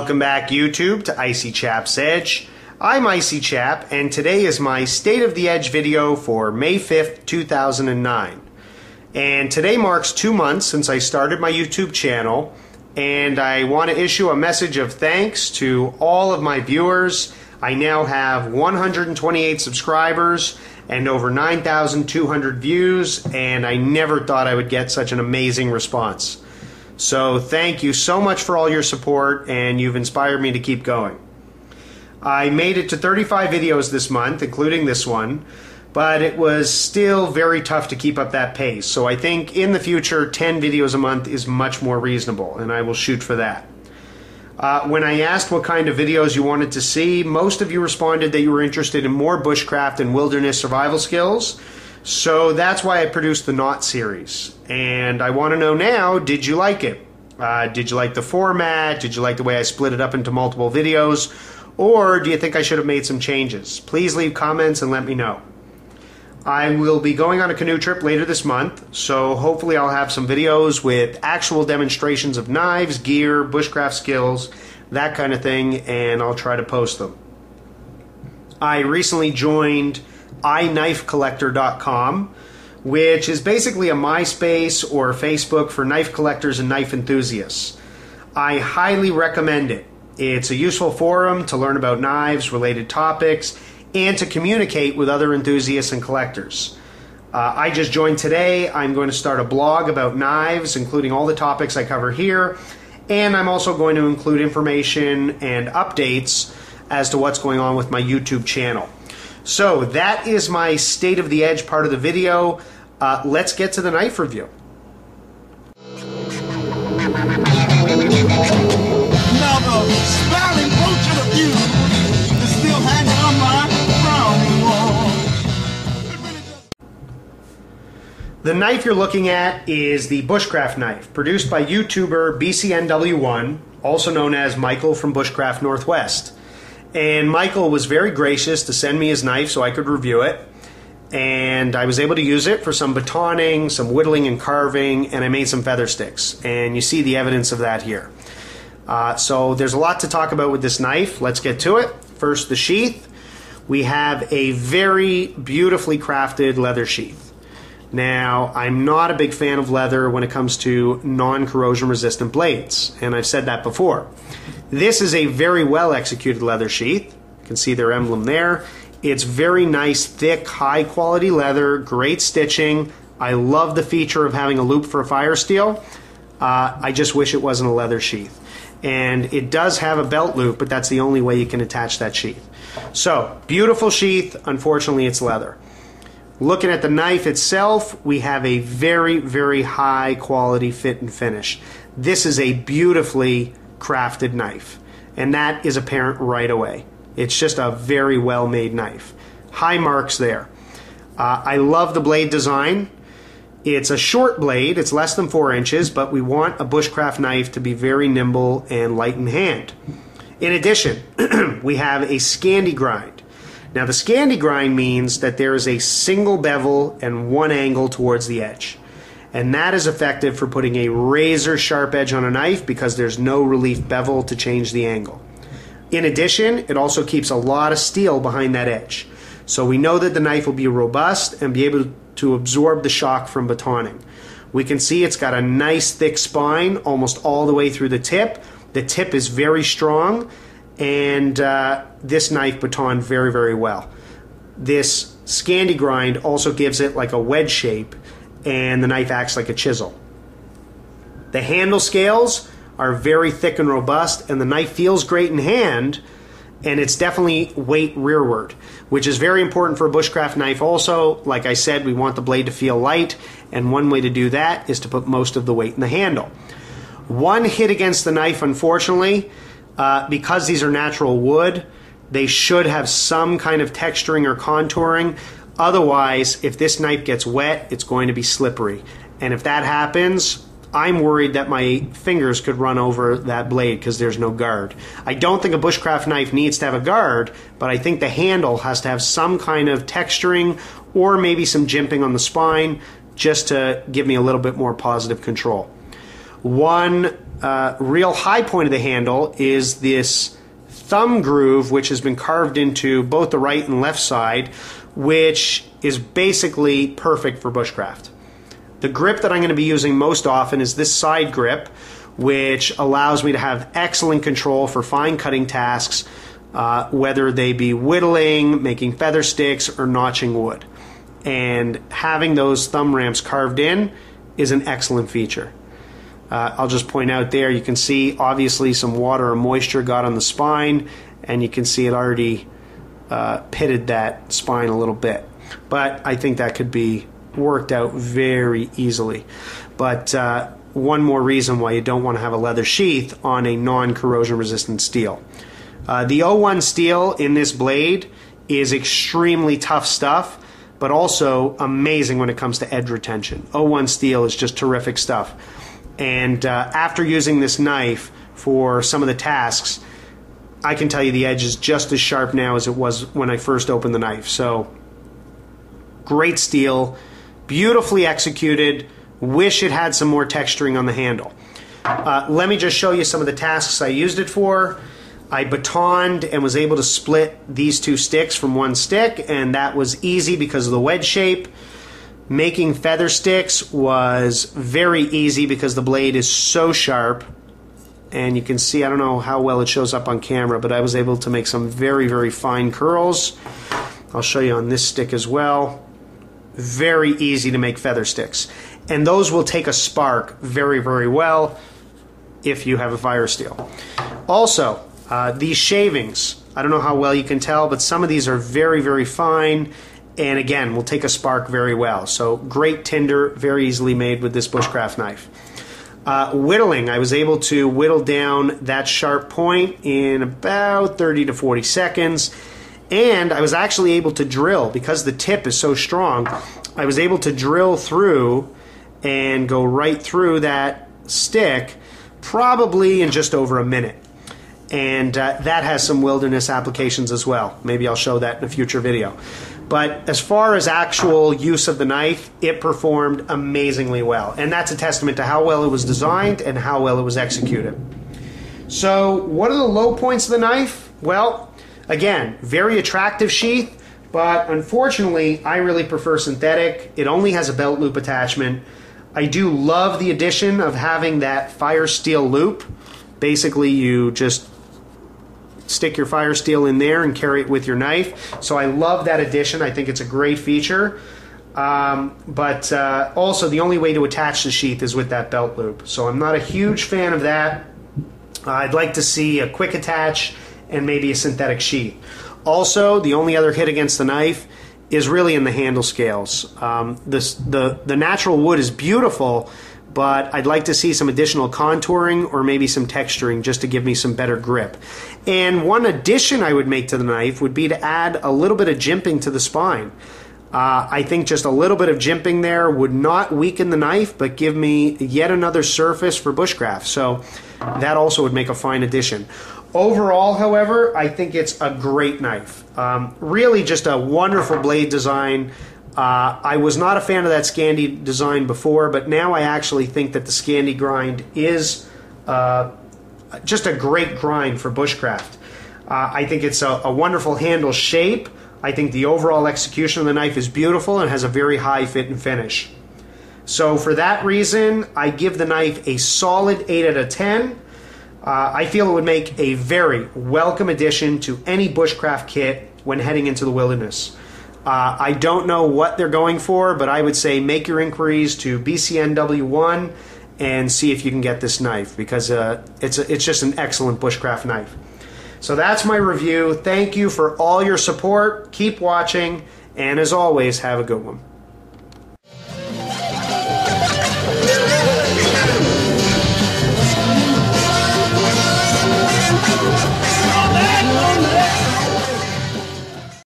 Welcome back, YouTube, to icychap's Edge. I'm icychap, and today is my State of the Edge video for May 5th, 2009. And today marks 2 months since I started my YouTube channel, and I want to issue a message of thanks to all of my viewers. I now have 128 subscribers and over 9,200 views, and I never thought I would get such an amazing response. So thank you so much for all your support, and you've inspired me to keep going. I made it to 35 videos this month, including this one, but it was still very tough to keep up that pace. So I think in the future, 10 videos a month is much more reasonable, and I will shoot for that. When I asked what kind of videos you wanted to see, most of you responded that you were interested in more bushcraft and wilderness survival skills. So that's why I produced the Knot series. And I want to know now, did you like it? Did you like the format? Did you like the way I split it up into multiple videos? Or do you think I should have made some changes? Please leave comments and let me know. I will be going on a canoe trip later this month, so hopefully I'll have some videos with actual demonstrations of knives, gear, bushcraft skills, that kind of thing, and I'll try to post them. I recently joined icychap.com, which is basically a MySpace or Facebook for knife collectors and knife enthusiasts. I highly recommend it. It's a useful forum to learn about knives, related topics, and to communicate with other enthusiasts and collectors. I just joined today. I'm going to start a blog about knives, including all the topics I cover here, and I'm also going to include information and updates as to what's going on with my YouTube channel. So that is my State of the Edge part of the video. Let's get to the knife review. Now the smiling portrait of you is still hanging on my frowning wall. The knife you're looking at is the Bushcraft knife, produced by YouTuber BCNW1, also known as Michael from Bushcraft Northwest. And Michael was very gracious to send me his knife so I could review it. And I was able to use it for some batoning, some whittling and carving, and I made some feather sticks. And you see the evidence of that here. So there's a lot to talk about with this knife. Let's get to it. First, the sheath. We have a very beautifully crafted leather sheath. Now, I'm not a big fan of leather when it comes to non-corrosion resistant blades, and I've said that before. This is a very well executed leather sheath. You can see their emblem there. It's very nice, thick, high quality leather, great stitching. I love the feature of having a loop for a fire steel. I just wish it wasn't a leather sheath. And it does have a belt loop, but that's the only way you can attach that sheath. So, beautiful sheath. Unfortunately, it's leather. Looking at the knife itself, we have a very, very high quality fit and finish. This is a beautifully crafted knife, and that is apparent right away. It's just a very well made knife. High marks there. I love the blade design. It's a short blade, it's less than 4 inches, but we want a bushcraft knife to be very nimble and light in hand. In addition, we have a Scandi grind. Now the Scandi grind means that there is a single bevel and one angle towards the edge. And that is effective for putting a razor sharp edge on a knife because there's no relief bevel to change the angle. In addition, it also keeps a lot of steel behind that edge. So we know that the knife will be robust and be able to absorb the shock from batoning. We can see it's got a nice thick spine almost all the way through the tip. The tip is very strong, and this knife batoned very, very well. This Scandi grind also gives it like a wedge shape, and the knife acts like a chisel. The handle scales are very thick and robust, and the knife feels great in hand, and it's definitely weight rearward, which is very important for a bushcraft knife also. Like I said, we want the blade to feel light, and one way to do that is to put most of the weight in the handle. One hit against the knife, unfortunately, because these are natural wood, they should have some kind of texturing or contouring. Otherwise, if this knife gets wet, it's going to be slippery. And if that happens, I'm worried that my fingers could run over that blade because there's no guard. I don't think a bushcraft knife needs to have a guard, but I think the handle has to have some kind of texturing or maybe some jimping on the spine just to give me a little bit more positive control. One real high point of the handle is this thumb groove, which has been carved into both the right and left side, which is basically perfect for bushcraft. The grip that I'm going to be using most often is this side grip, which allows me to have excellent control for fine cutting tasks, whether they be whittling, making feather sticks, or notching wood. And having those thumb ramps carved in is an excellent feature. I'll just point out there, you can see obviously some water or moisture got on the spine, and you can see it already pitted that spine a little bit. But I think that could be worked out very easily. But one more reason why you don't want to have a leather sheath on a non-corrosion resistant steel. The 01 steel in this blade is extremely tough stuff, but also amazing when it comes to edge retention. 01 steel is just terrific stuff. And after using this knife for some of the tasks, I can tell you the edge is just as sharp now as it was when I first opened the knife. So, great steel, beautifully executed. Wish it had some more texturing on the handle. Let me just show you some of the tasks I used it for. I batoned and was able to split these two sticks from one stick, and that was easy because of the wedge shape. Making feather sticks was very easy because the blade is so sharp, and you can see, I don't know how well it shows up on camera, but I was able to make some very, very fine curls. I'll show you on this stick as well. Very easy to make feather sticks, and those will take a spark very, very well if you have a fire steel. Also, these shavings, I don't know how well you can tell, but some of these are very, very fine, and again, will take a spark very well. So great tinder, very easily made with this bushcraft knife. Whittling, I was able to whittle down that sharp point in about 30 to 40 seconds, and I was actually able to drill, because the tip is so strong, I was able to drill through and go right through that stick probably in just over a minute. And that has some wilderness applications as well. Maybe I'll show that in a future video. But as far as actual use of the knife, it performed amazingly well. And that's a testament to how well it was designed and how well it was executed. So what are the low points of the knife? Well, again, very attractive sheath, but unfortunately, I really prefer synthetic. It only has a belt loop attachment. I do love the addition of having that fire steel loop. Basically, you just stick your fire steel in there and carry it with your knife. So I love that addition. I think it's a great feature. But also the only way to attach the sheath is with that belt loop. So I'm not a huge fan of that. I'd like to see a quick attach and maybe a synthetic sheath. Also, the only other hit against the knife is really in the handle scales. The natural wood is beautiful, but I'd like to see some additional contouring or maybe some texturing just to give me some better grip. And one addition I would make to the knife would be to add a little bit of jimping to the spine. I think just a little bit of jimping there would not weaken the knife, but give me yet another surface for bushcraft. So that also would make a fine addition. Overall, however, I think it's a great knife. Really just a wonderful blade design. I was not a fan of that Scandi design before, but now I actually think that the Scandi grind is just a great grind for bushcraft. I think it's a wonderful handle shape. I think the overall execution of the knife is beautiful and has a very high fit and finish. So for that reason, I give the knife a solid 8 out of 10. I feel it would make a very welcome addition to any bushcraft kit when heading into the wilderness. I don't know what they're going for, but I would say make your inquiries to BCNW1 and see if you can get this knife, because it's just an excellent bushcraft knife. So that's my review. Thank you for all your support. Keep watching, and as always, have a good one. On that.